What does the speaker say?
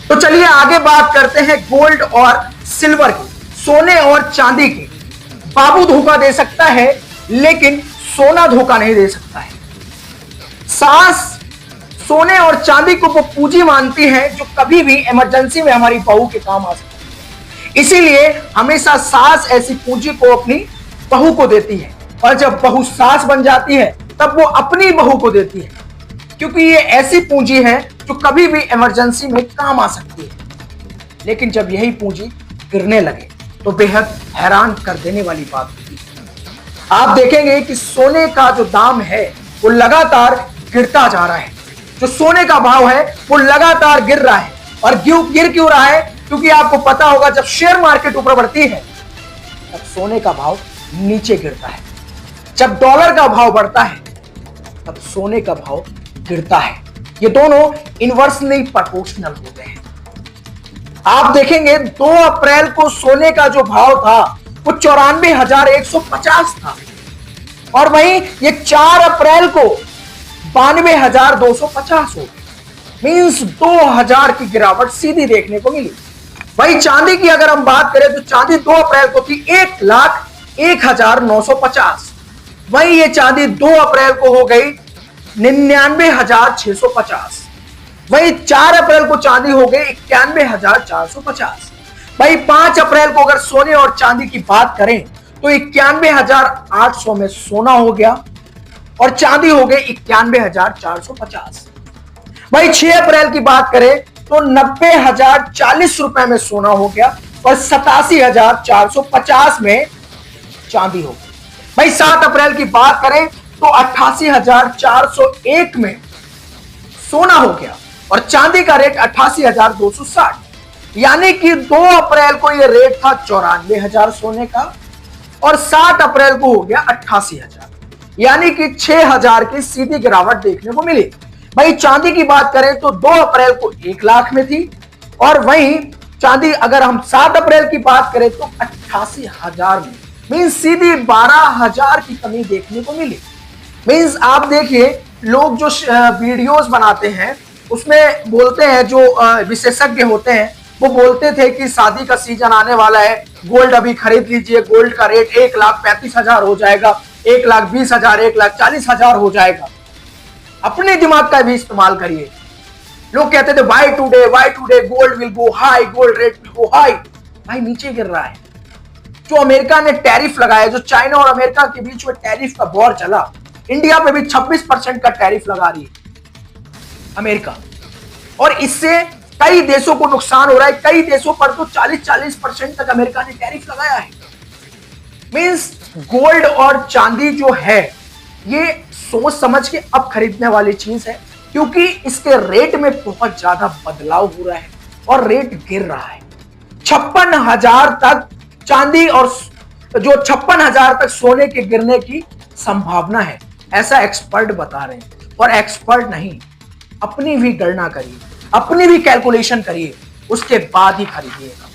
तो चलिए आगे बात करते हैं गोल्ड और सिल्वर की, सोने और चांदी की। बाबू धोखा दे सकता है लेकिन सोना धोखा नहीं दे सकता है। सास सोने और चांदी को वो पूंजी मानती है जो कभी भी इमरजेंसी में हमारी बहू के काम आ सकती है। इसीलिए हमेशा सास ऐसी पूंजी को अपनी बहू को देती है, और जब बहू सास बन जाती है तब वो अपनी बहू को देती है, क्योंकि ये ऐसी पूंजी है जो कभी भी इमरजेंसी में काम आ सकती है। लेकिन जब यही पूंजी गिरने लगे तो बेहद हैरान कर देने वाली बात होती है। आप देखेंगे कि सोने का जो दाम है वो लगातार गिरता जा रहा है। जो सोने का भाव है वो लगातार गिर रहा है। और गिर क्यों रहा है? क्योंकि आपको पता होगा जब शेयर मार्केट ऊपर बढ़ती है तब सोने का भाव नीचे गिरता है। जब डॉलर का भाव बढ़ता है तब सोने का भाव गिरता है। ये दोनों इनवर्सली प्रोपोर्शनल होते हैं। आप देखेंगे 2 अप्रैल को सोने का जो भाव था वो 94,150 था, और वहीं ये 4 अप्रैल को 92,250 हो गया। मींस 2,000 की गिरावट सीधी देखने को मिली। वहीं चांदी की अगर हम बात करें तो चांदी 2 अप्रैल को थी 1,01,950। वहीं ये चांदी 2 अप्रैल को हो गई 99,650। वहीं 4 अप्रैल को चांदी हो गई 91,450। वहीं 5 अप्रैल को अगर सोने और चांदी की बात करें तो 91,800 में सोना हो गया और चांदी हो गई 91,450। वहीं 6 अप्रैल की बात करें तो 90,040 रुपए में सोना हो गया और 87,450 में चांदी हो गई। भाई 7 अप्रैल की बात करें तो 88,401 में सोना हो गया और चांदी का रेट 88,260। यानी कि 2 अप्रैल को यह रेट था 94,000 सोने का और 7 अप्रैल को हो गया 88,000, यानी कि 6,000 की सीधी गिरावट देखने को मिली। भाई चांदी की बात करें तो 2 अप्रैल को 1 लाख में थी, और वहीं चांदी अगर हम 7 अप्रैल की बात करें तो 88,000 में, मीन्स सीधी 12,000 की कमी देखने को मिली। मीन्स आप देखिए लोग जो वीडियोस बनाते हैं उसमें बोलते हैं, जो विशेषज्ञ होते हैं वो बोलते थे कि शादी का सीजन आने वाला है, गोल्ड अभी खरीद लीजिए, गोल्ड का रेट 1,35,000 हो जाएगा, 1,20,000, 1,40,000 हो जाएगा। अपने दिमाग का भी इस्तेमाल करिए। लोग कहते थे why today gold will go high, gold rate will go high. भाई नीचे गिर रहा है। जो अमेरिका ने टैरिफ लगाया, जो चाइना और अमेरिका के बीच में टैरिफ का वॉर चला, इंडिया पे भी 26% का टैरिफ लगा रही है अमेरिका, और इससे कई देशों को नुकसान हो रहा है। कई देशों पर तो 40% तक अमेरिका ने टैरिफ लगाया है। मींस गोल्ड और चांदी जो है ये सोच समझ के अब खरीदने वाली चीज है, क्योंकि इसके रेट में बहुत ज्यादा बदलाव हो रहा है और रेट गिर रहा है। 56,000 तक चांदी और जो 56,000 तक सोने के गिरने की संभावना है, ऐसा एक्सपर्ट बता रहे हैं। और एक्सपर्ट नहीं, अपनी भी गणना करिए, अपनी भी कैलकुलेशन करिए, उसके बाद ही खरीदिएगा।